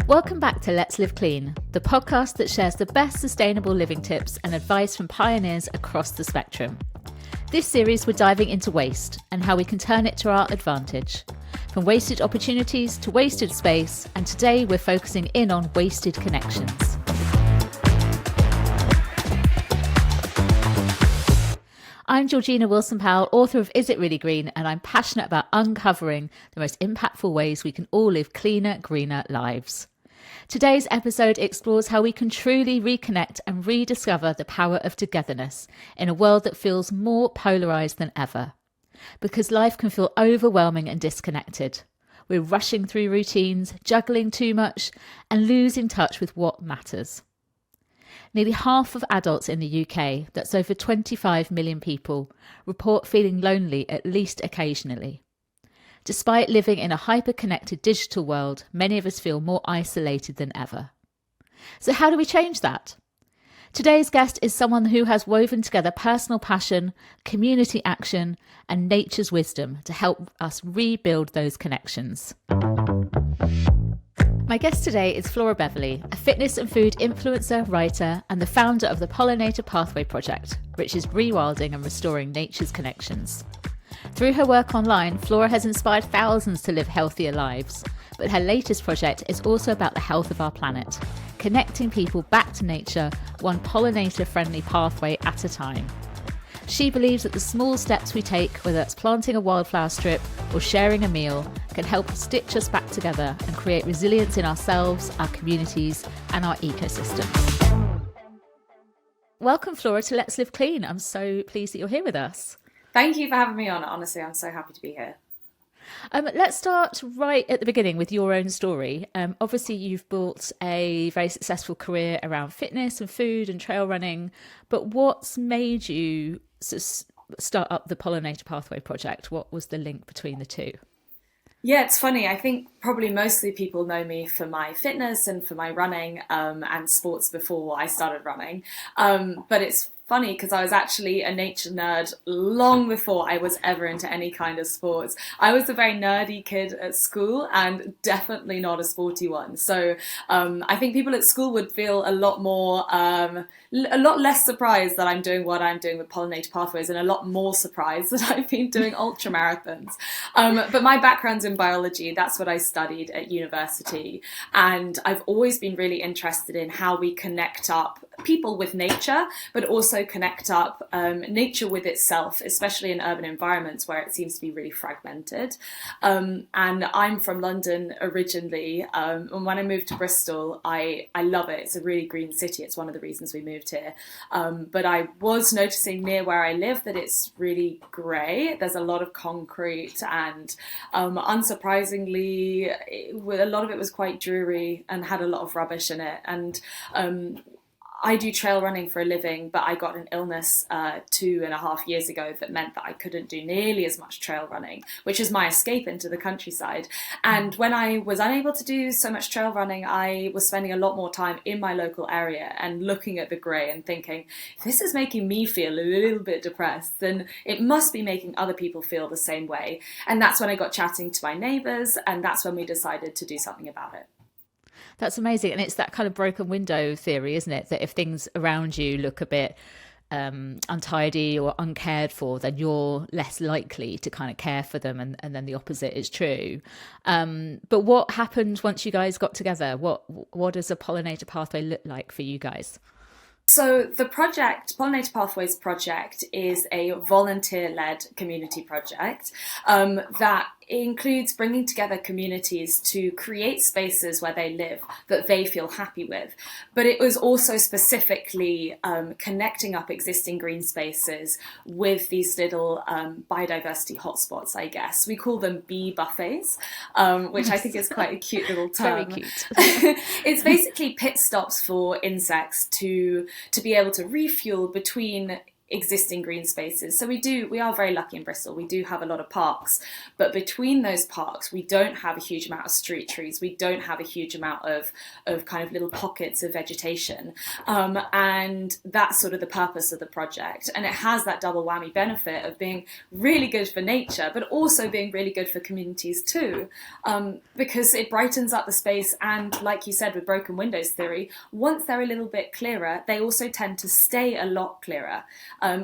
Welcome back to Let's Live Clean, the podcast that shares the best sustainable living tips and advice from pioneers across the spectrum. This series, we're diving into waste and how we can turn it to our advantage. From wasted opportunities to wasted space, and today we're focusing in on wasted connections. I'm Georgina Wilson-Powell, author of Is It Really Green? And I'm passionate about uncovering the most impactful ways we can all live cleaner, greener lives. Today's episode explores how we can truly reconnect and rediscover the power of togetherness in a world that feels more polarised than ever. Because life can feel overwhelming and disconnected. We're rushing through routines, juggling too much, and losing touch with what matters. Nearly half of adults in the UK, that's over 25 million people, report feeling lonely at least occasionally. Despite living in a hyper-connected digital world, many of us feel more isolated than ever. So how do we change that? Today's guest is someone who has woven together personal passion, community action, and nature's wisdom to help us rebuild those connections. My guest today is Flora Beverley, a fitness and food influencer, writer, and the founder of the Pollinator Pathway Project, which is rewilding and restoring nature's connections. Through her work online, Flora has inspired thousands to live healthier lives, but her latest project is also about the health of our planet, connecting people back to nature, one pollinator-friendly pathway at a time. She believes that the small steps we take, whether that's planting a wildflower strip or sharing a meal, can help stitch us back together and create resilience in ourselves, our communities, and our ecosystem. Welcome, Flora, to Let's Live Clean. I'm so pleased that you're here with us. Thank you for having me on. Honestly, I'm so happy to be here. Let's start right at the beginning with your own story. Obviously, you've built a very successful career around fitness and food and trail running, but what's made you start up the Pollinator Pathway Project? What was the link between the two? Yeah, it's funny. I think probably mostly people know me for my fitness and for my running and sports before I started running. But it's funny because I was actually a nature nerd long before I was ever into any kind of sports. I was a very nerdy kid at school and definitely not a sporty one. So I think people at school would feel a lot less surprised that I'm doing what I'm doing with Pollinator Pathways, and a lot more surprised that I've been doing ultra marathons. But my background's in biology. That's what I studied at university. And I've always been really interested in how we connect up people with nature, but also connect up nature with itself, especially in urban environments where it seems to be really fragmented. And I'm from London originally, and when I moved to Bristol, I love it. It's a really green city. It's one of the reasons we moved here. But I was noticing near where I live that it's really grey. There's a lot of concrete, and unsurprisingly, a lot of it was quite dreary and had a lot of rubbish in it. And I do trail running for a living, but I got an illness 2.5 years ago that meant that I couldn't do nearly as much trail running, which is my escape into the countryside. And when I was unable to do so much trail running, I was spending a lot more time in my local area and looking at the grey and thinking, if this is making me feel a little bit depressed, then it must be making other people feel the same way. And that's when I got chatting to my neighbours, and that's when we decided to do something about it. That's amazing. And it's that kind of broken window theory, isn't it? That if things around you look a bit untidy or uncared for, then you're less likely to kind of care for them. And then the opposite is true. But what happened once you guys got together? What does a Pollinator Pathway look like for you guys? So the project, Pollinator Pathways Project, is a volunteer-led community project that includes bringing together communities to create spaces where they live that they feel happy with. But it was also specifically connecting up existing green spaces with these little biodiversity hotspots, I guess. We call them bee buffets, which I think is quite a cute little term. Very cute. It's basically pit stops for insects to be able to refuel between existing green spaces. So we are very lucky in Bristol. We do have a lot of parks, but between those parks, we don't have a huge amount of street trees. We don't have a huge amount of kind of little pockets of vegetation. And that's sort of the purpose of the project. And it has that double whammy benefit of being really good for nature, but also being really good for communities too, because it brightens up the space. And like you said, with broken windows theory, once they're a little bit clearer, they also tend to stay a lot clearer.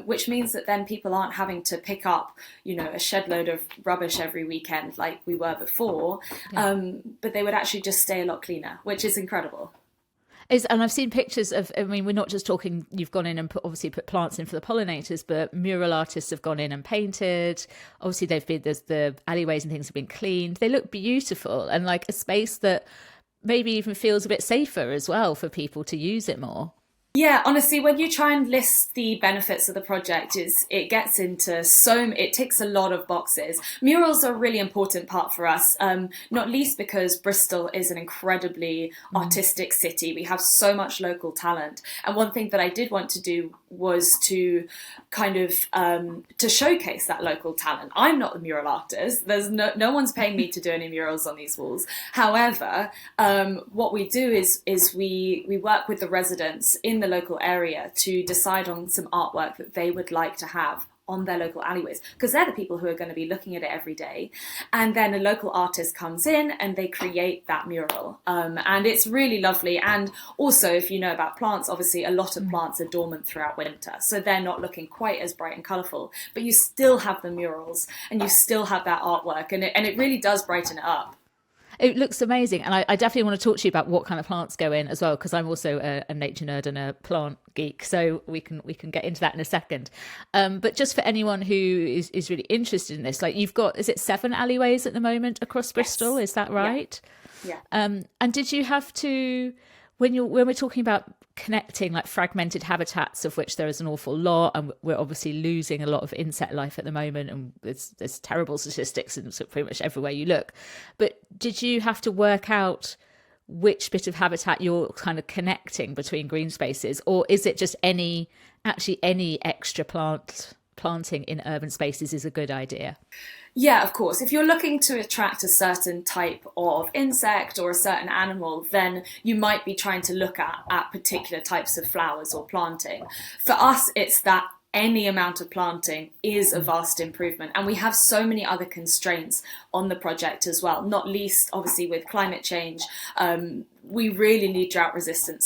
Which means that then people aren't having to pick up, a shed load of rubbish every weekend like we were before, but they would actually just stay a lot cleaner, which is incredible. And I've seen pictures of, I mean, we're not just talking, you've gone in and obviously put plants in for the pollinators, but mural artists have gone in and painted. Obviously, there's the alleyways and things have been cleaned. They look beautiful, and like a space that maybe even feels a bit safer as well for people to use it more. Yeah, honestly, when you try and list the benefits of the project, it gets into it ticks a lot of boxes. Murals are a really important part for us, not least because Bristol is an incredibly artistic city. We have so much local talent. And one thing that I did want to do was to kind of to showcase that local talent. I'm not the mural artist. There's no one's paying me to do any murals on these walls. However, what we do is we work with the residents in the local area to decide on some artwork that they would like to have on their local alleyways, because they're the people who are going to be looking at it every day. And then a local artist comes in and they create that mural. And it's really lovely. And also, if you know about plants, obviously a lot of plants are dormant throughout winter, so they're not looking quite as bright and colourful, but you still have the murals and you still have that artwork, and it really does brighten it up. It looks amazing. And I definitely want to talk to you about what kind of plants go in as well, because I'm also a nature nerd and a plant geek. So we can get into that in a second. But just for anyone who is really interested in this, like you've got, is it 7 alleyways at the moment across Bristol? Yes. Is that right? Yeah. And did you have to, when we're talking about connecting like fragmented habitats, of which there is an awful lot, and we're obviously losing a lot of insect life at the moment, and there's terrible statistics in pretty much everywhere you look, but did you have to work out which bit of habitat you're kind of connecting between green spaces, or is it just any extra planting in urban spaces is a good idea? Yeah, of course. If you're looking to attract a certain type of insect or a certain animal, then you might be trying to look at particular types of flowers or planting. For us, it's that any amount of planting is a vast improvement. And we have so many other constraints on the project as well, not least, obviously, with climate change. We really need drought-resistant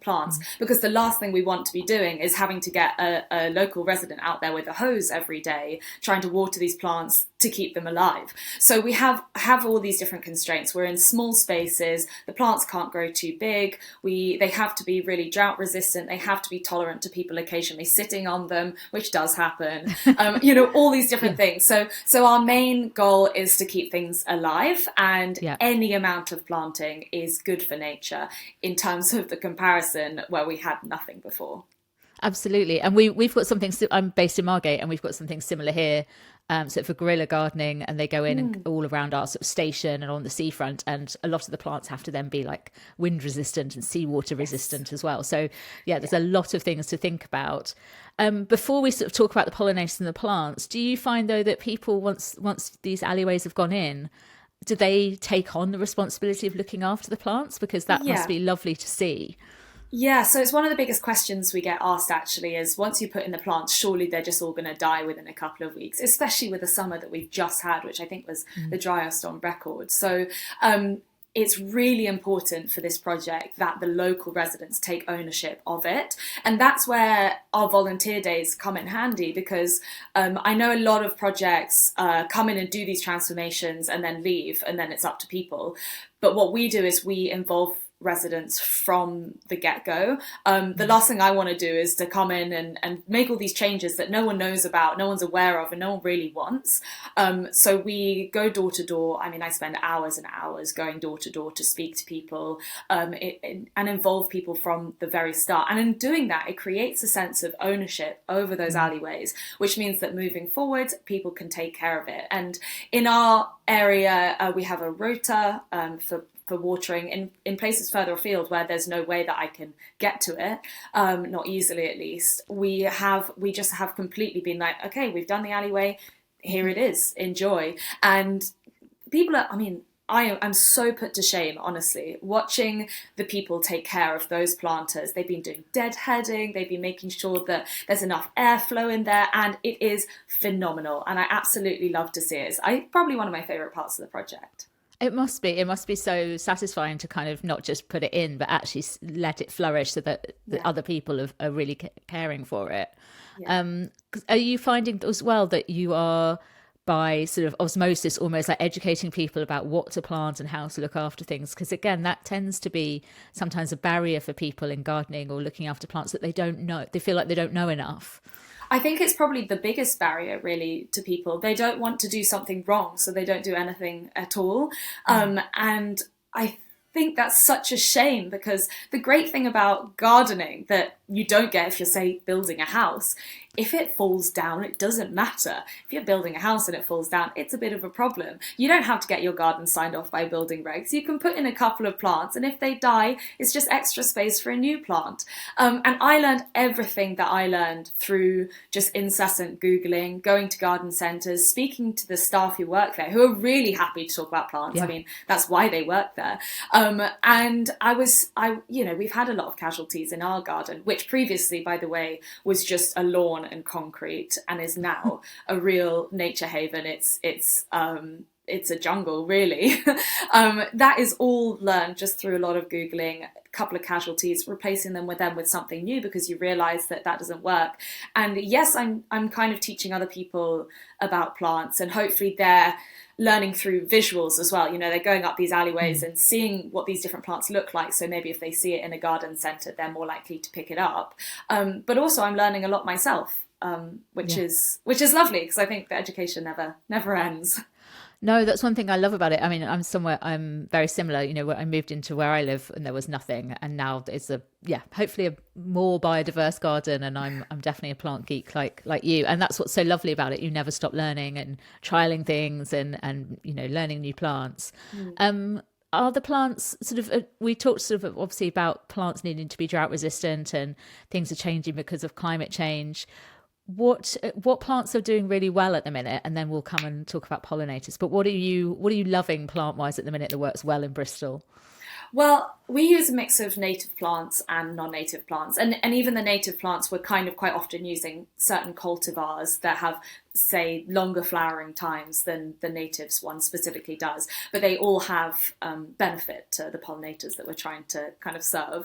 plants, because the last thing we want to be doing is having to get a local resident out there with a hose every day trying to water these plants to keep them alive. So we have all these different constraints. We're in small spaces. The plants can't grow too big. They have to be really drought resistant. They have to be tolerant to people occasionally sitting on them, which does happen. All these different things. So our main goal is to keep things alive, and any amount of planting is good for nature in terms of the comparison where we had nothing before. Absolutely. And we've got something, I'm based in Margate, and we've got something similar here, sort of for guerrilla gardening, and they go in and all around our sort of station and on the seafront, and a lot of the plants have to then be like wind resistant and seawater resistant as well. So there's a lot of things to think about. Before we sort of talk about the pollinators and the plants, do you find though that people, once these alleyways have gone in, do they take on the responsibility of looking after the plants? Because that must be lovely to see. Yeah, so it's one of the biggest questions we get asked, actually, is once you put in the plants, surely they're just all going to die within a couple of weeks, especially with the summer that we've just had, which I think was the driest on record. So it's really important for this project that the local residents take ownership of it. And that's where our volunteer days come in handy, because I know a lot of projects come in and do these transformations and then leave, and then it's up to people. But what we do is we involve residents from the get-go. The last thing I want to do is to come in and make all these changes that no one knows about, no one's aware of, and no one really wants. So we go door to door. I mean, I spend hours and hours going door to door to speak to people and involve people from the very start. And in doing that, it creates a sense of ownership over those alleyways, which means that moving forward, people can take care of it. And in our area, we have a rota for for watering in places further afield where there's no way that I can get to it, not easily at least. We just have completely been like, okay, we've done the alleyway, here it is, enjoy. And people are, I mean, I'm so put to shame, honestly, watching the people take care of those planters. They've been doing deadheading, they've been making sure that there's enough airflow in there, and it is phenomenal. And I absolutely love to see it. It's probably one of my favourite parts of the project. It must be so satisfying to kind of not just put it in, but actually let it flourish so that the other people are really caring for it. Yeah. Are you finding as well that you are, by sort of osmosis, almost like educating people about what to plant and how to look after things? Because again, that tends to be sometimes a barrier for people in gardening or looking after plants, that they don't know, they feel like they don't know enough. I think it's probably the biggest barrier really to people. They don't want to do something wrong, so they don't do anything at all. And I think that's such a shame, because the great thing about gardening that you don't get if you're, say, building a house, if it falls down, it doesn't matter. If you're building a house and it falls down, it's a bit of a problem. You don't have to get your garden signed off by building regs. You can put in a couple of plants, and if they die, it's just extra space for a new plant. And I learned everything that I learned through just incessant Googling, going to garden centres, speaking to the staff who work there, who are really happy to talk about plants. Yeah. I mean, that's why they work there. And we've had a lot of casualties in our garden, which previously, by the way, was just a lawn and concrete, and is now a real nature haven. It's a jungle, really. That is all learned just through a lot of Googling, a couple of casualties, replacing them with something new, because you realise that doesn't work. And yes, I'm kind of teaching other people about plants, and hopefully they're learning through visuals as well. You know, they're going up these alleyways and seeing what these different plants look like. So maybe if they see it in a garden centre, they're more likely to pick it up. But also I'm learning a lot myself, which is lovely, because I think the education never ends. No, that's one thing I love about it. I mean, I'm very similar. You know, I moved into where I live and there was nothing, and now it's hopefully a more biodiverse garden, and I'm definitely a plant geek like you. And that's what's so lovely about it. You never stop learning and trialing things and you know, learning new plants. Are the plants sort of, we talked sort of obviously about plants needing to be drought resistant, and things are changing because of climate change. What plants are doing really well at the minute, and then we'll come and talk about pollinators. But what are you loving plant wise at the minute that works well in Bristol? Well, we use a mix of native plants and non-native plants, and even the native plants, we're kind of quite often using certain cultivars that have, say, longer flowering times than the natives one specifically does, but they all have benefit to the pollinators that we're trying to kind of serve.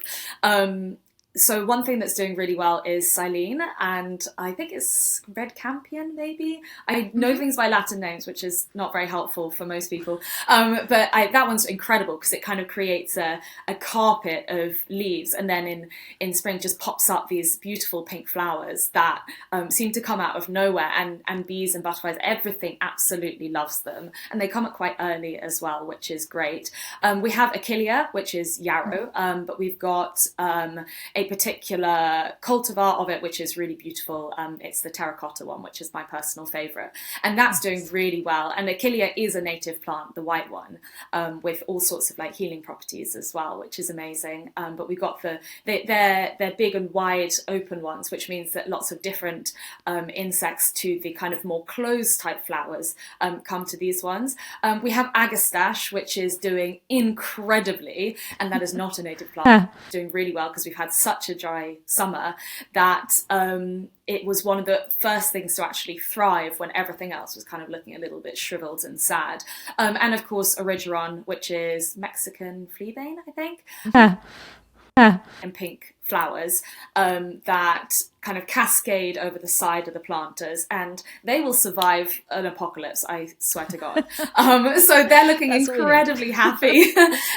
So one thing that's doing really well is Silene, and I think it's Red Campion, maybe. I know things by Latin names, which is not very helpful for most people. But that one's incredible, because it kind of creates a carpet of leaves, and then in spring just pops up these beautiful pink flowers that seem to come out of nowhere, and bees and butterflies, everything absolutely loves them. And they come up quite early as well, which is great. We have Achillea, which is yarrow, but we've got a particular cultivar of it which is really beautiful. It's the terracotta one, which is my personal favourite, and that's doing really well. And Achillea is a native plant, the white one, with all sorts of like healing properties as well, which is amazing. But we've got they're big and wide open ones, which means that lots of different insects to the kind of more closed type flowers come to these ones. We have Agastache, which is doing incredibly, and that is not a native plant. Doing really well, because we've had such a dry summer that it was one of the first things to actually thrive when everything else was kind of looking a little bit shriveled and sad. And of course Origeron, which is Mexican fleabane, I think. And pink flowers that kind of cascade over the side of the planters, and they will survive an apocalypse, I swear to God. So they're looking incredibly happy,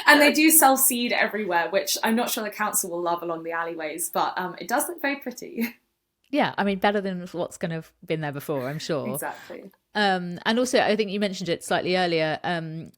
and they do sell seed everywhere, which I'm not sure the council will love along the alleyways, but it does look very pretty. Yeah, I mean, better than what's going to have been there before, I'm sure. Exactly. And also, I think you mentioned it slightly earlier,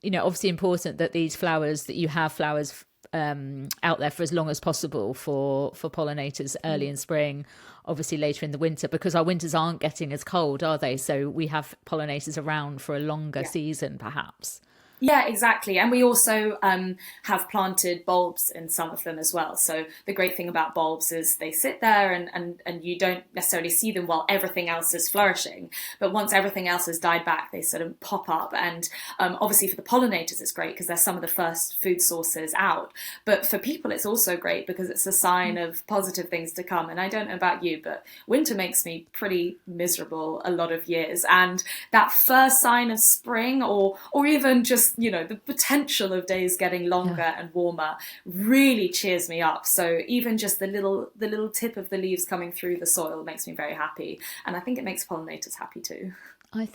you know, obviously important that these flowers, that you have flowers out there for as long as possible for pollinators early in spring, obviously later in the winter, because our winters aren't getting as cold, are they? So we have pollinators around for a longer season, perhaps. Yeah, exactly. And we also have planted bulbs in some of them as well. So the great thing about bulbs is they sit there and you don't necessarily see them while everything else is flourishing. But once everything else has died back, they sort of pop up. And obviously for the pollinators, it's great because they're some of the first food sources out. But for people, it's also great because it's a sign of positive things to come. And I don't know about you, but winter makes me pretty miserable a lot of years. And that first sign of spring or even just, you know, the potential of days getting longer and warmer really cheers me up. So even just the little tip of the leaves coming through the soil makes me very happy. And I think it makes pollinators happy too.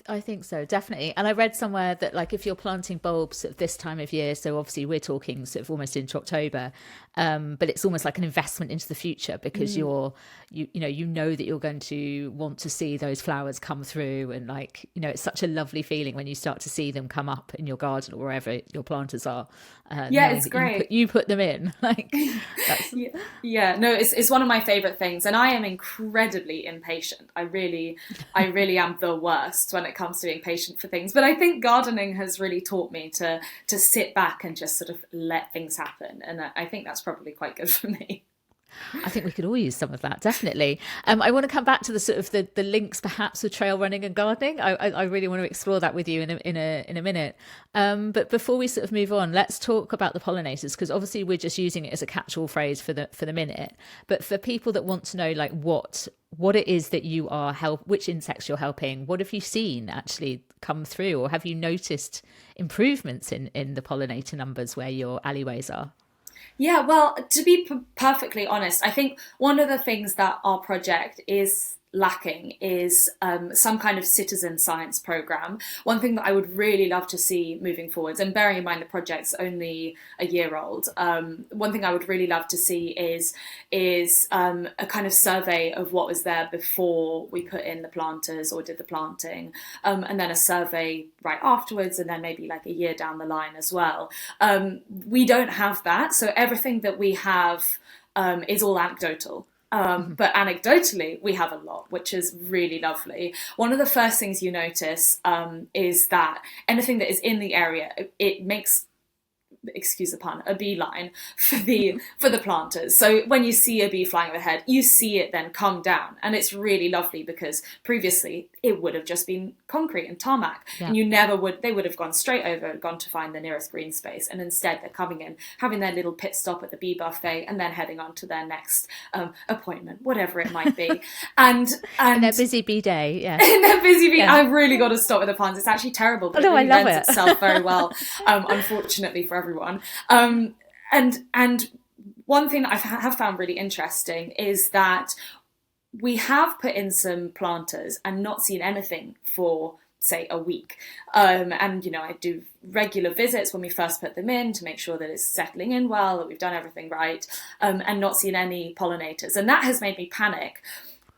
I think so, definitely. And I read somewhere that like if you're planting bulbs at this time of year, so obviously we're talking sort of almost into October, but it's almost like an investment into the future because you know that you're going to want to see those flowers come through, and like, you know, it's such a lovely feeling when you start to see them come up in your garden or wherever your planters are. Yeah, it's great. You put them in, like that's... yeah. No, it's one of my favorite things, and I am incredibly impatient. I really am the worst when it comes to being patient for things. But I think gardening has really taught me to sit back and just sort of let things happen, and I think that's probably quite good for me. I think we could all use some of that, definitely. I want to come back to the sort of the links perhaps with trail running and gardening. I really want to explore that with you in a minute. But before we sort of move on, let's talk about the pollinators, because obviously we're just using it as a catch-all phrase for the minute. But for people that want to know like what it is that you are which insects you're helping, what have you seen actually come through, or have you noticed improvements in the pollinator numbers where your alleyways are? Yeah, well, to be perfectly honest, I think one of the things that our project is lacking is some kind of citizen science program. One thing that I would really love to see moving forwards, and bearing in mind the project's only a year old, one thing I would really love to see is a kind of survey of what was there before we put in the planters or did the planting, and then a survey right afterwards, and then maybe like a year down the line as well. We don't have that, so everything that we have is all anecdotal. But anecdotally, we have a lot, which is really lovely. One of the first things you notice is that anything that is in the area, it makes, excuse the pun, a beeline for the planters. So when you see a bee flying overhead, you see it then come down, and it's really lovely because previously it would have just been concrete and tarmac, and they would have gone straight over, gone to find the nearest green space, and instead they're coming in, having their little pit stop at the bee buffet, and then heading on to their next appointment, whatever it might be. And in their busy bee day, in their busy bee, I've really got to stop with the puns. It's actually terrible, but it really lends itself very well, unfortunately for everyone. And one thing that I have found really interesting is that we have put in some planters and not seen anything for, say, a week. And, you know, I do regular visits when we first put them in to make sure that it's settling in well, that we've done everything right, and not seen any pollinators. And that has made me panic.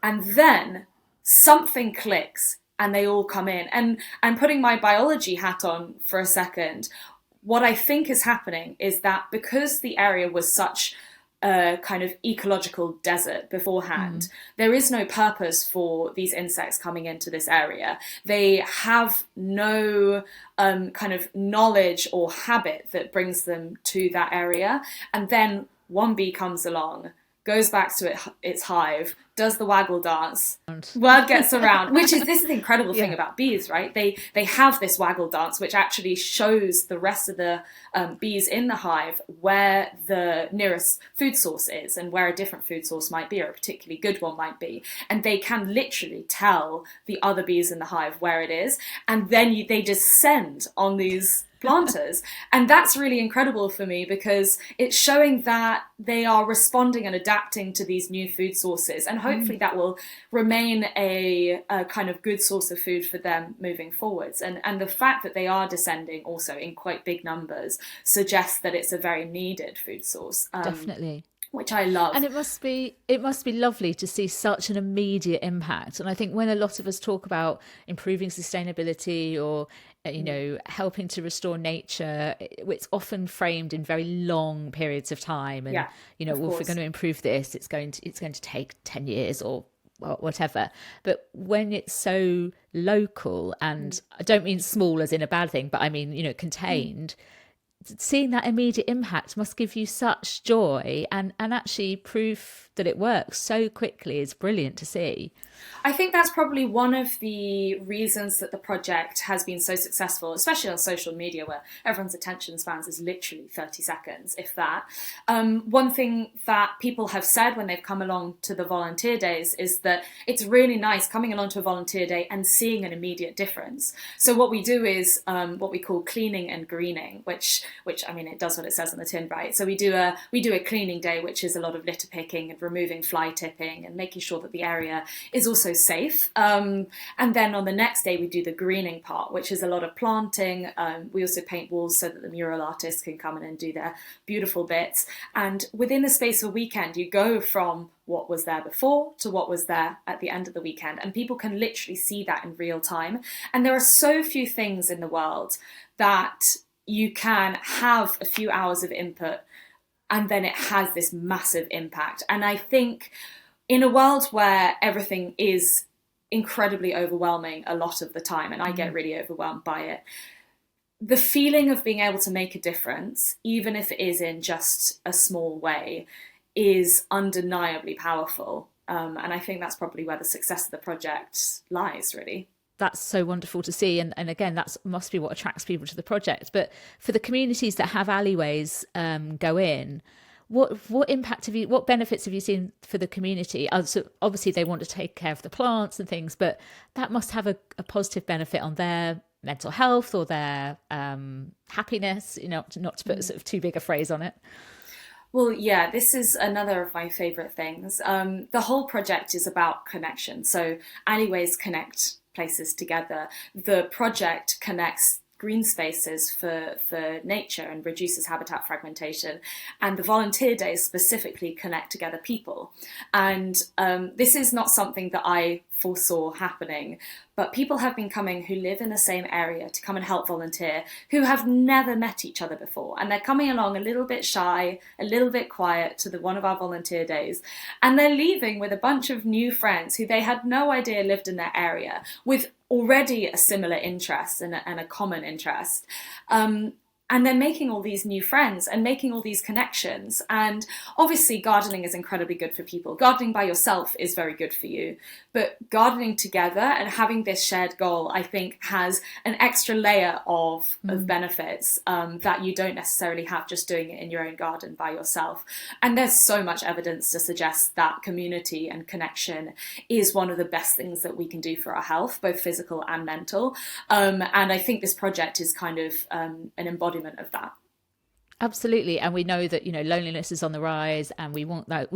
And then something clicks and they all come in. And I'm putting my biology hat on for a second. What I think is happening is that because the area was such a kind of ecological desert beforehand, there is no purpose for these insects coming into this area. They have no kind of knowledge or habit that brings them to that area. And then one bee comes along, goes back to its hive, does the waggle dance, word gets around, this is the incredible thing about bees, right? They have this waggle dance, which actually shows the rest of the bees in the hive where the nearest food source is and where a different food source might be, or a particularly good one might be. And they can literally tell the other bees in the hive where it is. And then they descend on these planters. And that's really incredible for me because it's showing that they are responding and adapting to these new food sources. And hopefully that will remain a kind of good source of food for them moving forwards. And the fact that they are descending also in quite big numbers suggests that it's a very needed food source. Definitely. Which I love. And it must be lovely to see such an immediate impact. And I think when a lot of us talk about improving sustainability or, you know, helping to restore nature, it's often framed in very long periods of time. And, you know, well, if we're going to improve this, it's going to take 10 years or whatever. But when it's so local, and I don't mean small as in a bad thing, but I mean, contained, seeing that immediate impact must give you such joy, and actually proof that it works so quickly is brilliant to see. I think that's probably one of the reasons that the project has been so successful, especially on social media, where everyone's attention spans is literally 30 seconds, if that. One thing that people have said when they've come along to the volunteer days is that it's really nice coming along to a volunteer day and seeing an immediate difference. So what we do is what we call cleaning and greening, which I mean, it does what it says on the tin, right? So we do a cleaning day, which is a lot of litter picking and removing fly tipping and making sure that the area is also safe. And then on the next day, we do the greening part, which is a lot of planting. We also paint walls so that the mural artists can come in and do their beautiful bits. And within the space of a weekend, you go from what was there before to what was there at the end of the weekend. And people can literally see that in real time. And there are so few things in the world that you can have a few hours of input and then it has this massive impact. And I think in a world where everything is incredibly overwhelming a lot of the time, and I get really overwhelmed by it, the feeling of being able to make a difference, even if it is in just a small way, is undeniably powerful. And I think that's probably where the success of the project lies, really. That's so wonderful to see, and again, that must be what attracts people to the project. But for the communities that have alleyways go in, what benefits have you seen for the community? So obviously they want to take care of the plants and things, but that must have a positive benefit on their mental health or their happiness, not to put sort of too big a phrase on it. Well, yeah, this is another of my favourite things. The whole project is about connection. So alleyways connect places together. The project connects green spaces for nature and reduces habitat fragmentation. And the volunteer days specifically connect together people. And this is not something that I foresaw happening, but people have been coming who live in the same area to come and help volunteer, who have never met each other before. And they're coming along a little bit shy, a little bit quiet to one of our volunteer days. And they're leaving with a bunch of new friends who they had no idea lived in their area, with already a similar interest and a common interest. And they're making all these new friends and making all these connections. And obviously gardening is incredibly good for people. Gardening by yourself is very good for you. But gardening together and having this shared goal, I think, has an extra layer of benefits that you don't necessarily have just doing it in your own garden by yourself. And there's so much evidence to suggest that community and connection is one of the best things that we can do for our health, both physical and mental. And I think this project is kind of an embodiment of that. Absolutely. And we know that, loneliness is on the rise, and we want that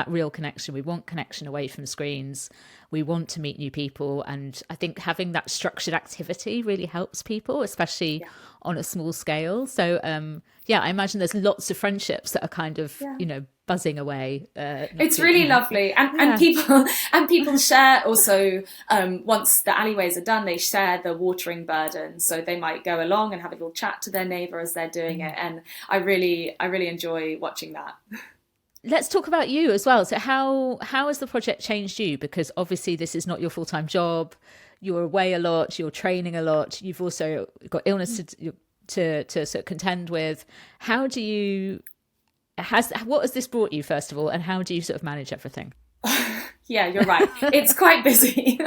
real connection. We want connection away from screens. We want to meet new people. And I think having that structured activity really helps people, especially on a small scale. So, I imagine there's lots of friendships that are kind of, buzzing away. It's really lovely. And people share also, once the alleyways are done, they share the watering burden. So they might go along and have a little chat to their neighbour as they're doing it. And I really enjoy watching that. Let's talk about you as well. So how has the project changed you? Because obviously this is not your full-time job. You're away a lot. You're training a lot. You've also got illness to sort of contend with. What has this brought you, first of all, and how do you sort of manage everything? Yeah, you're right. It's quite busy,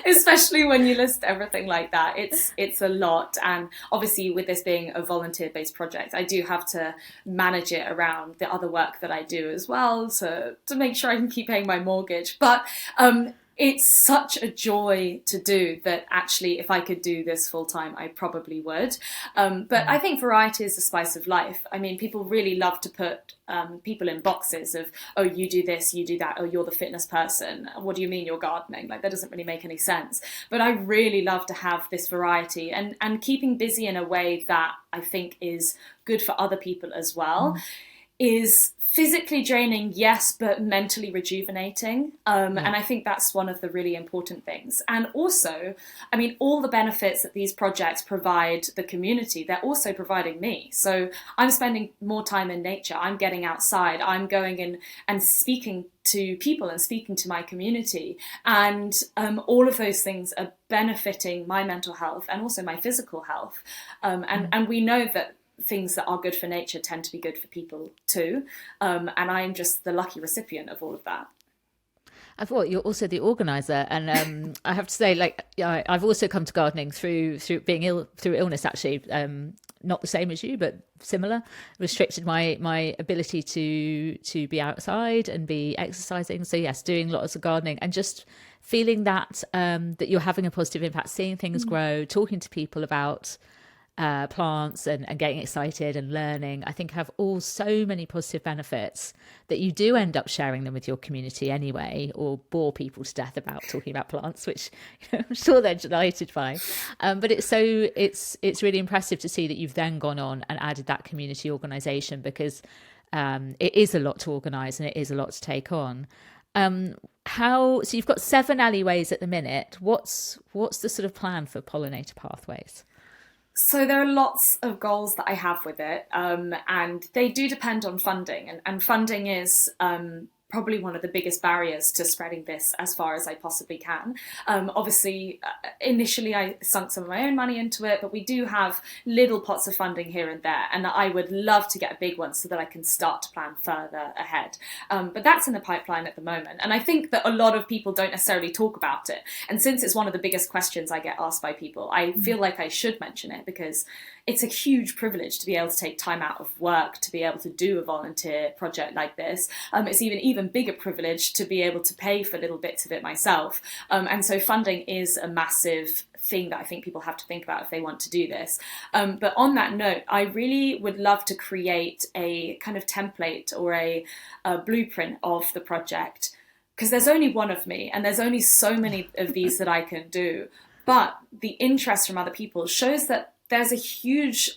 especially when you list everything like that. It's a lot. And obviously with this being a volunteer-based project, I do have to manage it around the other work that I do as well to make sure I can keep paying my mortgage. But it's such a joy to do that actually, if I could do this full time, I probably would. But I think variety is the spice of life. I mean, people really love to put people in boxes of, oh, you do this, you do that, oh, you're the fitness person. What do you mean you're gardening? Like, that doesn't really make any sense. But I really love to have this variety and keeping busy in a way that I think is good for other people as well. is physically draining, yes, but mentally rejuvenating. And I think that's one of the really important things. And also, I mean, all the benefits that these projects provide the community, they're also providing me. So I'm spending more time in nature. I'm getting outside. I'm going in and speaking to people and speaking to my community. And all of those things are benefiting my mental health and also my physical health. And we know that things that are good for nature tend to be good for people too. And I'm just the lucky recipient of all of that. I thought you're also the organizer, and I have to say, like, I've also come to gardening through being ill, through illness, actually. Not the same as you, but similar. Restricted my ability to be outside and be exercising. So yes, doing lots of gardening and just feeling that that you're having a positive impact, seeing things grow, talking to people about plants and getting excited and learning, I think have all so many positive benefits that you do end up sharing them with your community anyway, or bore people to death about talking about plants, which I'm sure they're delighted by. But it's really impressive to see that you've then gone on and added that community organisation, because it is a lot to organise and it is a lot to take on. So you've got 7 alleyways at the minute. What's the sort of plan for Pollinator Pathways? So there are lots of goals that I have with it, and they do depend on funding. And funding is probably one of the biggest barriers to spreading this as far as I possibly can. Obviously, initially I sunk some of my own money into it, but we do have little pots of funding here and there, and I would love to get a big one so that I can start to plan further ahead. But that's in the pipeline at the moment, and I think that a lot of people don't necessarily talk about it. And since it's one of the biggest questions I get asked by people, I feel like I should mention it, because it's a huge privilege to be able to take time out of work to be able to do a volunteer project like this. It's even bigger privilege to be able to pay for little bits of it myself. And so funding is a massive thing that I think people have to think about if they want to do this. But on that note, I really would love to create a kind of template or a blueprint of the project, because there's only one of me and there's only so many of these that I can do. But the interest from other people shows that there's a huge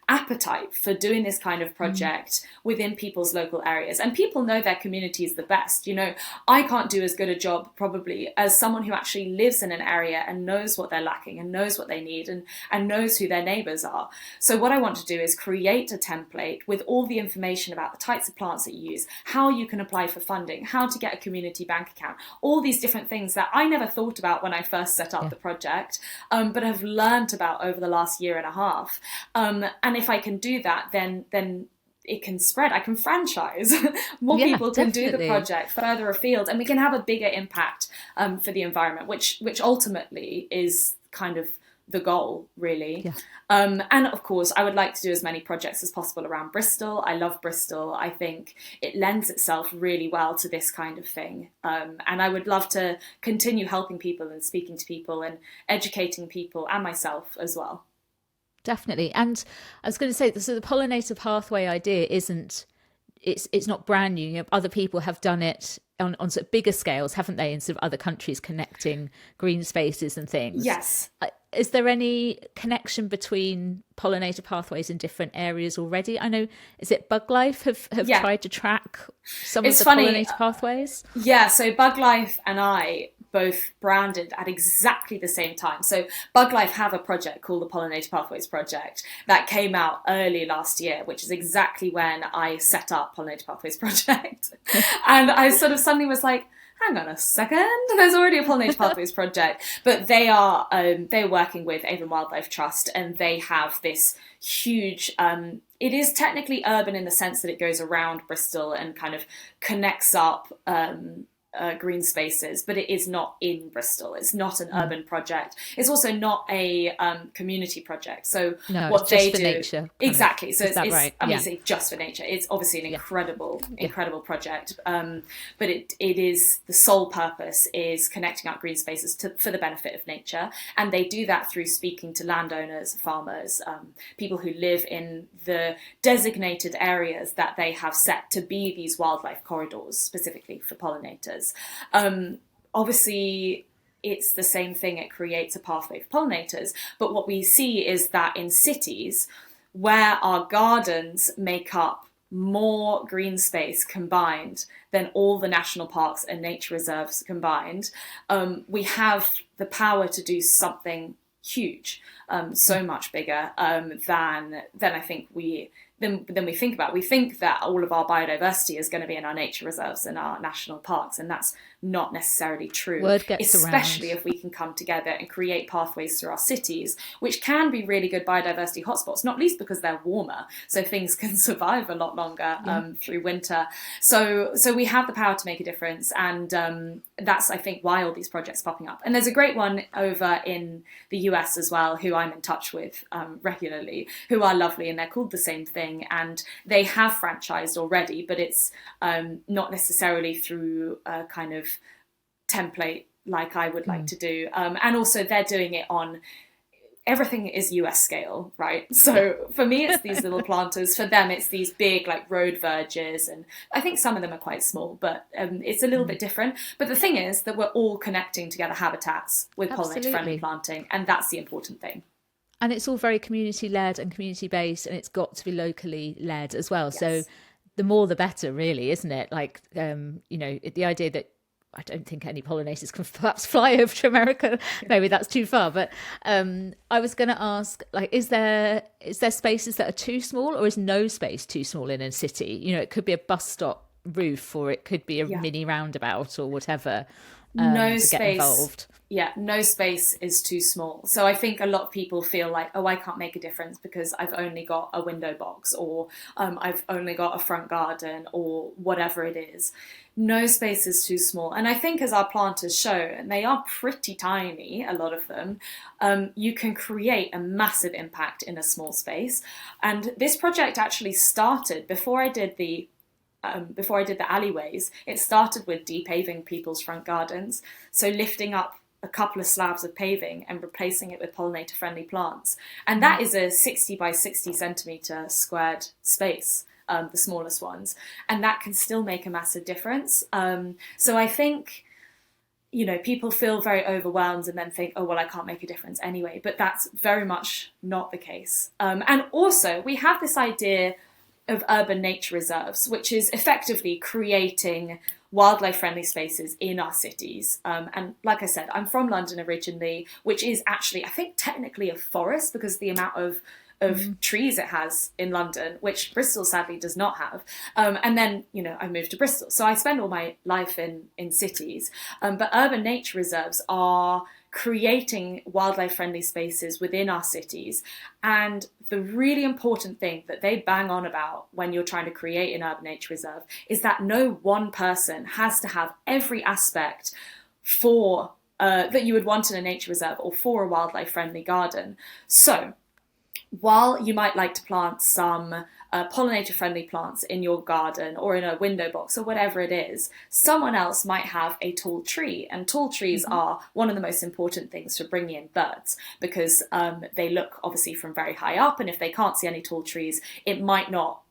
appetite for doing this kind of project within people's local areas, and people know their communities the best. You know, I can't do as good a job probably as someone who actually lives in an area and knows what they're lacking and knows what they need and knows who their neighbours are. So what I want to do is create a template with all the information about the types of plants that you use, how you can apply for funding, how to get a community bank account, all these different things that I never thought about when I first set up the project, but have learned about over the last year and a half. And if I can do that, then it can spread. I can franchise. More people can do the project further afield, and we can have a bigger impact for the environment, which ultimately is kind of the goal, really. And of course, I would like to do as many projects as possible around Bristol. I love Bristol. I think it lends itself really well to this kind of thing. And I would love to continue helping people and speaking to people and educating people and myself as well. Definitely. And I was going to say, so the pollinator pathway idea it's not brand new. You know, other people have done it on sort of bigger scales, haven't they, in sort of other countries, connecting green spaces and things. Yes. Is there any connection between pollinator pathways in different areas already? I know, is it Bug Life have tried to track some of the pollinator pathways? Yeah, so Bug Life and I both branded at exactly the same time. So Bug Life have a project called the Pollinator Pathways Project that came out early last year, which is exactly when I set up Pollinator Pathways Project. And I sort of suddenly was like, hang on a second, there's already a Pollinator Pathways Project. But they're working with Avon Wildlife Trust, and they have this huge, it is technically urban in the sense that it goes around Bristol and kind of connects up green spaces, but it is not in Bristol. It's not an urban project. It's also not a community project. So no, what it's they just for do nature. exactly. So it's right? obviously just for nature. It's obviously an incredible project. But it is, the sole purpose is connecting up green spaces for the benefit of nature, and they do that through speaking to landowners, farmers, people who live in the designated areas that they have set to be these wildlife corridors specifically for pollinators. Obviously, it's the same thing. It creates a pathway for pollinators. But what we see is that in cities, where our gardens make up more green space combined than all the national parks and nature reserves combined, we have the power to do something huge, so much bigger than I think we think about. We think that all of our biodiversity is going to be in our nature reserves and our national parks, and that's not necessarily true. Word gets especially around. if we can come together and create pathways through our cities, which can be really good biodiversity hotspots, not least because they're warmer, so things can survive a lot longer through winter. So we have the power to make a difference, and that's, I think, why all these projects are popping up. And there's a great one over in the US as well, who I'm in touch with regularly, who are lovely, and they're called the same thing, and they have franchised already, but it's not necessarily through a kind of template like I would like to do. And also they're doing it on, everything is US scale, right? So for me, it's these little planters. For them, it's these big like road verges. And I think some of them are quite small, but it's a little bit different. But the thing is that we're all connecting together habitats with pollinator-friendly planting. And that's the important thing. And it's all very community-led and community-based, and it's got to be locally led as well. Yes. So the more the better, really, isn't it? Like, the idea that I don't think any pollinators can perhaps fly over to America. Maybe that's too far. But I was going to ask, like, is there spaces that are too small, or is no space too small in a city? It could be a bus stop roof, or it could be a mini roundabout or whatever. No to space. Get involved. Yeah, no space is too small. So I think a lot of people feel like, oh, I can't make a difference because I've only got a window box, or I've only got a front garden, or whatever it is. No space is too small. And I think as our planters show, and they are pretty tiny, a lot of them, you can create a massive impact in a small space. And this project actually started before I did the alleyways. It started with depaving people's front gardens. So lifting up a couple of slabs of paving and replacing it with pollinator-friendly plants. And that is a 60 by 60 centimetre squared space, the smallest ones. And that can still make a massive difference. So I think, people feel very overwhelmed and then think, oh, well, I can't make a difference anyway. But that's very much not the case. And also, we have this idea of urban nature reserves, which is effectively creating wildlife-friendly spaces in our cities. And like I said, I'm from London originally, which is actually, I think, technically a forest because the amount of trees it has in London, which Bristol sadly does not have. And then, I moved to Bristol. So I spend all my life in cities. But urban nature reserves are creating wildlife-friendly spaces within our cities. And the really important thing that they bang on about when you're trying to create an urban nature reserve is that no one person has to have every aspect for that you would want in a nature reserve or for a wildlife-friendly garden. So while you might like to plant some pollinator-friendly plants in your garden or in a window box or whatever it is, someone else might have a tall tree. And tall trees are one of the most important things for bringing in birds because they look obviously from very high up. And if they can't see any tall trees, they might not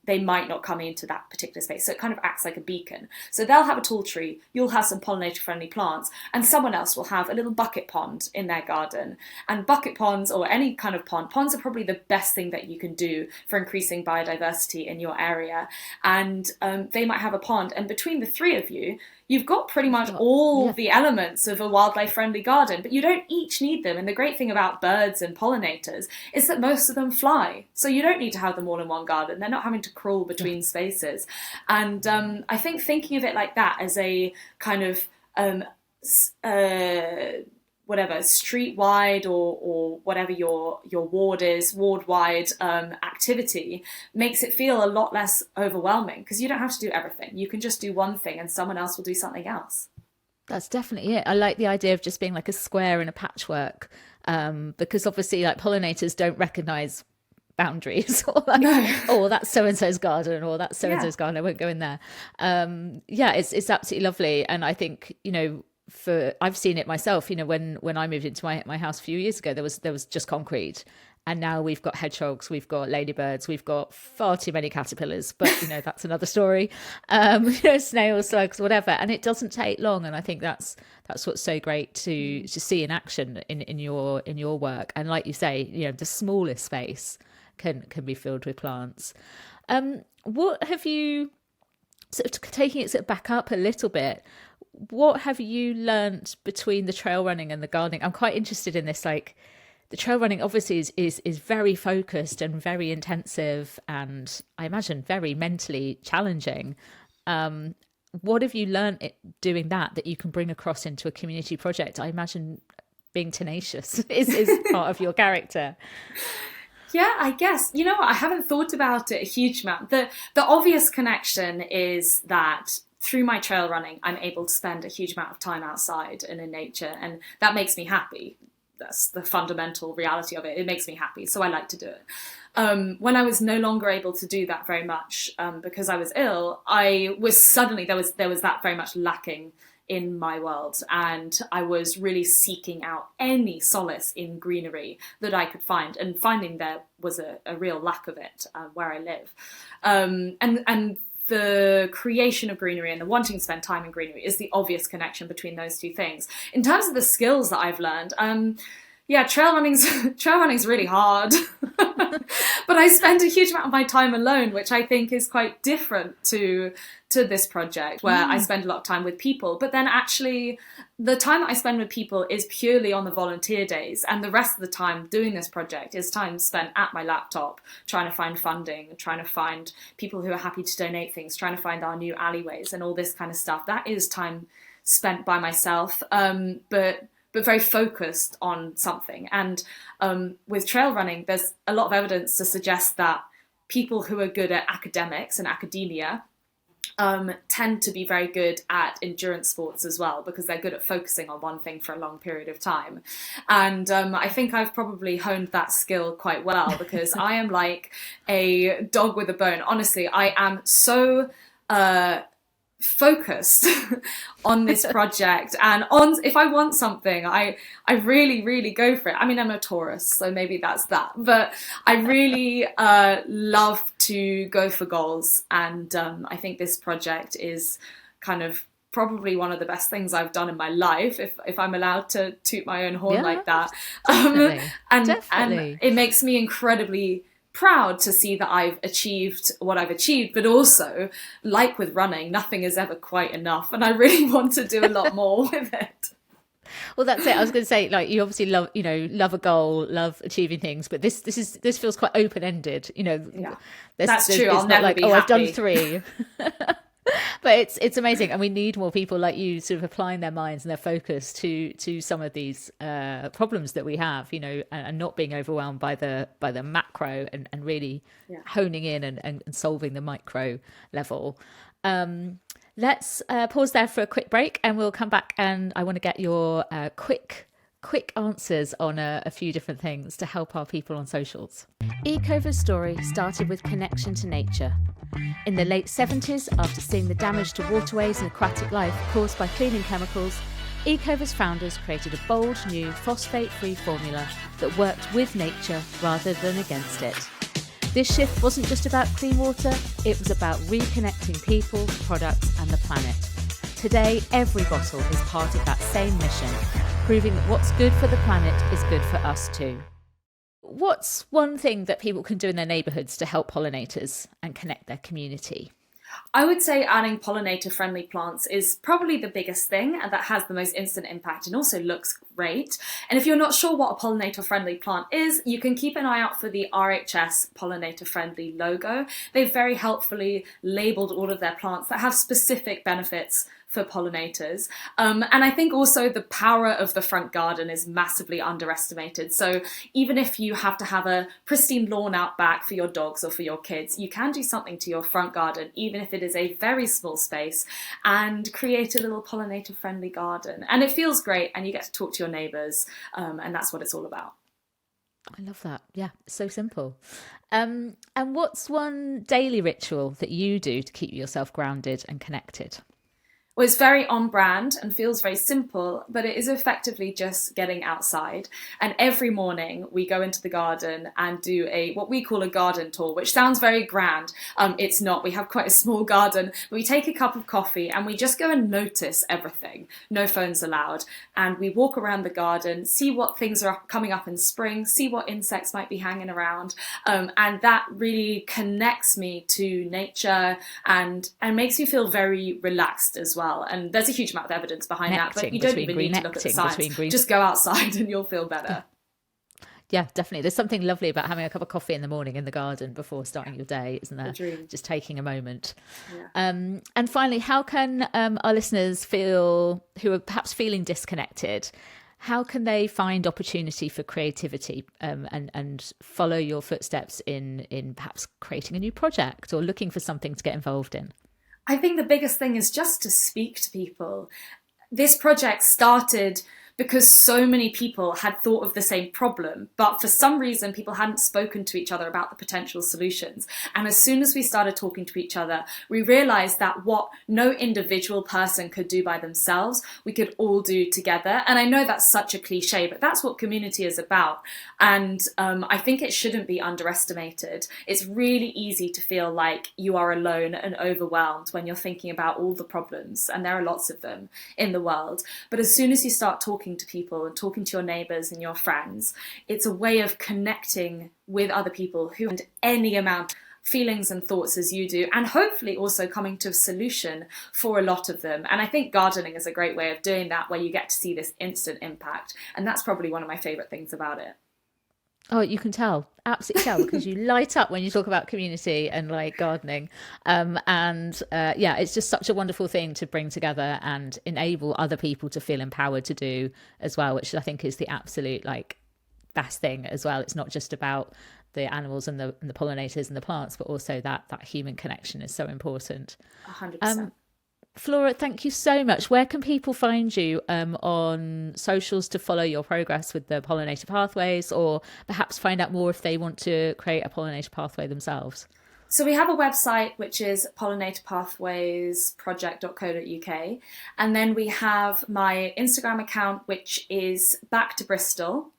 come into that particular space. So it kind of acts like a beacon. So they'll have a tall tree, you'll have some pollinator-friendly plants, and someone else will have a little bucket pond in their garden. And bucket ponds, or any kind of ponds are probably the best thing that you can do for increasing biodiversity in your area. And they might have a pond, and between the three of you, you've got pretty much all the elements of a wildlife-friendly garden, but you don't each need them. And the great thing about birds and pollinators is that most of them fly. So you don't need to have them all in one garden. They're not having to crawl between spaces. And I think thinking of it like that as a kind of street-wide or whatever your ward is, ward-wide activity, makes it feel a lot less overwhelming because you don't have to do everything. You can just do one thing and someone else will do something else. That's definitely it. I like the idea of just being like a square in a patchwork because obviously like pollinators don't recognise boundaries or like, oh, that's so-and-so's garden or that's so-and-so's garden, I won't go in there. It's absolutely lovely. And I think, I've seen it myself, when I moved into my house a few years ago, there was just concrete, and now we've got hedgehogs, we've got ladybirds, we've got far too many caterpillars, but that's another story. Snails, slugs, whatever, and it doesn't take long. And I think that's what's so great to see in action in your work. And like you say, the smallest space can be filled with plants. What have you, sort of taking it sort of back up a little bit, what have you learnt between the trail running and the gardening? I'm quite interested in this, like the trail running obviously is very focused and very intensive, and I imagine very mentally challenging. What have you learnt doing that you can bring across into a community project? I imagine being tenacious is part of your character. Yeah, I guess. You know what? I haven't thought about it a huge amount. The obvious connection is that through my trail running, I'm able to spend a huge amount of time outside and in nature, and that makes me happy. That's the fundamental reality of it. It makes me happy, so I like to do it. When I was no longer able to do that very much because I was ill, I was suddenly there was that very much lacking in my world, and I was really seeking out any solace in greenery that I could find, and finding there was a real lack of it where I live, and the creation of greenery and the wanting to spend time in greenery is the obvious connection between those two things. In terms of the skills that I've learned, trail running's really hard. But I spend a huge amount of my time alone, which I think is quite different to this project, where I spend a lot of time with people. But then actually the time that I spend with people is purely on the volunteer days, and the rest of the time doing this project is time spent at my laptop trying to find funding, trying to find people who are happy to donate things, trying to find our new alleyways and all this kind of stuff. That is time spent by myself, but very focused on something. And with trail running, there's a lot of evidence to suggest that people who are good at academics and academia tend to be very good at endurance sports as well, because they're good at focusing on one thing for a long period of time. And I think I've probably honed that skill quite well, because I am like a dog with a bone. Honestly, I am so focused on this project, and on if I want something, I really go for it. I mean, I'm a Taurus, so maybe that's that, but I really love to go for goals, and I think this project is kind of probably one of the best things I've done in my life, if I'm allowed to toot my own horn like that. And it makes me incredibly proud to see that I've achieved what I've achieved, but also, like with running, nothing is ever quite enough, and I really want to do a lot more with it. Well, that's it. I was going to say, like, you obviously love a goal, love achieving things, but this feels quite open ended. Yeah, that's true. It's I'll not never like, be I've happy. done 3. But it's amazing, and we need more people like you sort of applying their minds and their focus to some of these problems that we have, and not being overwhelmed by the macro, and really honing in and solving the micro level. Let's pause there for a quick break, and we'll come back, and I want to get your quick answers on a few different things to help our people on socials. Ecover's story started with connection to nature. In the late 70s, after seeing the damage to waterways and aquatic life caused by cleaning chemicals, Ecover's founders created a bold new phosphate-free formula that worked with nature rather than against it. This shift wasn't just about clean water, it was about reconnecting people, products and the planet. Today, every bottle is part of that same mission, proving that what's good for the planet is good for us too. What's one thing that people can do in their neighbourhoods to help pollinators and connect their community? I would say adding pollinator-friendly plants is probably the biggest thing, and that has the most instant impact and also looks great. And if you're not sure what a pollinator-friendly plant is, you can keep an eye out for the RHS pollinator-friendly logo. They've very helpfully labelled all of their plants that have specific benefits for pollinators. And I think also the power of the front garden is massively underestimated. So even if you have to have a pristine lawn out back for your dogs or for your kids, you can do something to your front garden, even if it is a very small space, and create a little pollinator friendly garden. And it feels great, and you get to talk to your neighbours, and that's what it's all about. I love that. Yeah, so simple. And what's one daily ritual that you do to keep yourself grounded and connected? Well, it's very on brand and feels very simple, but it is effectively just getting outside. And every morning we go into the garden and do what we call a garden tour, which sounds very grand. It's not. We have quite a small garden. We take a cup of coffee and we just go and notice everything. No phones allowed. And we walk around the garden, see what things are coming up in spring, see what insects might be hanging around. And that really connects me to nature and makes me feel very relaxed as well. And there's a huge amount of evidence behind that, but you don't even need to look at the science. Just go outside and you'll feel better. Yeah, definitely. There's something lovely about having a cup of coffee in the morning in the garden before starting your day, isn't there? Just taking a moment. Yeah. And finally, how can our listeners feel who are perhaps feeling disconnected? How can they find opportunity for creativity and follow your footsteps in perhaps creating a new project or looking for something to get involved in? I think the biggest thing is just to speak to people. This project started because so many people had thought of the same problem, but for some reason people hadn't spoken to each other about the potential solutions. And as soon as we started talking to each other, we realized that what no individual person could do by themselves, we could all do together. And I know that's such a cliche, but that's what community is about. And I think it shouldn't be underestimated. It's really easy to feel like you are alone and overwhelmed when you're thinking about all the problems, and there are lots of them in the world. But as soon as you start talking to people and talking to your neighbours and your friends, it's a way of connecting with other people who have any amount of feelings and thoughts as you do, and hopefully also coming to a solution for a lot of them. And I think gardening is a great way of doing that, where you get to see this instant impact, and that's probably one of my favourite things about it. Oh, you can tell, absolutely tell, because you light up when you talk about community and like gardening. Yeah, it's just such a wonderful thing to bring together and enable other people to feel empowered to do as well, which I think is the absolute like best thing as well. It's not just about the animals and the pollinators and the plants, but also that human connection is so important. 100%. Flora, thank you so much. Where can people find you on socials to follow your progress with the Pollinator Pathways, or perhaps find out more if they want to create a pollinator pathway themselves? So we have a website, which is pollinatorpathwaysproject.co.uk. And then we have my Instagram account, which is Back to Bristol.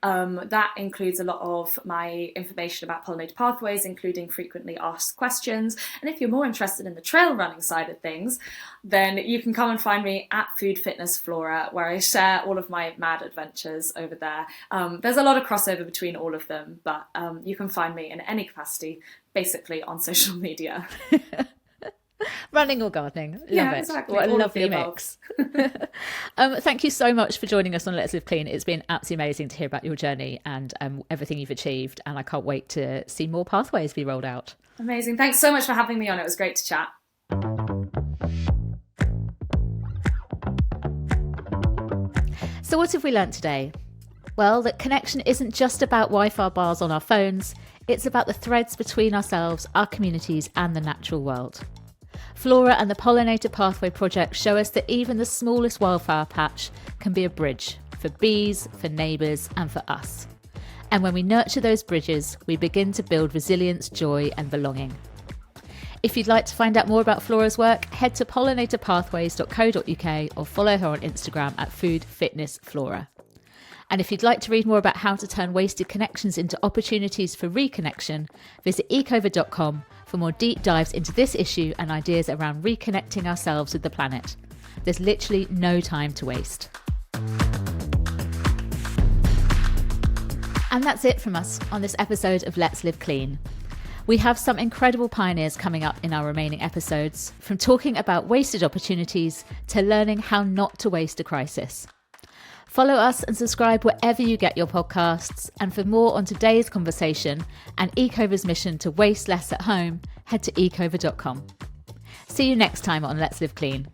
That includes a lot of my information about pollinator pathways, including frequently asked questions. And if you're more interested in the trail running side of things, then you can come and find me at Food Fitness Flora, where I share all of my mad adventures over there. There's a lot of crossover between all of them, but you can find me in any capacity, basically on social media. Running or gardening. Love it. Exactly. What a lovely mix. Thank you so much for joining us on Let's Live Clean. It's been absolutely amazing to hear about your journey and everything you've achieved. And I can't wait to see more pathways be rolled out. Amazing. Thanks so much for having me on. It was great to chat. So what have we learnt today? Well, that connection isn't just about Wi-Fi bars on our phones. It's about the threads between ourselves, our communities, and the natural world. Flora and the Pollinator Pathway Project show us that even the smallest wildflower patch can be a bridge for bees, for neighbours, and for us. And when we nurture those bridges, we begin to build resilience, joy, and belonging. If you'd like to find out more about Flora's work, head to pollinatorpathways.co.uk or follow her on Instagram at foodfitnessflora. And if you'd like to read more about how to turn wasted connections into opportunities for reconnection, visit ecover.com for more deep dives into this issue and ideas around reconnecting ourselves with the planet. There's literally no time to waste. And that's it from us on this episode of Let's Live Clean. We have some incredible pioneers coming up in our remaining episodes, from talking about wasted opportunities to learning how not to waste a crisis. Follow us and subscribe wherever you get your podcasts. And for more on today's conversation and Ecover's mission to waste less at home, head to ecover.com. See you next time on Let's Live Clean.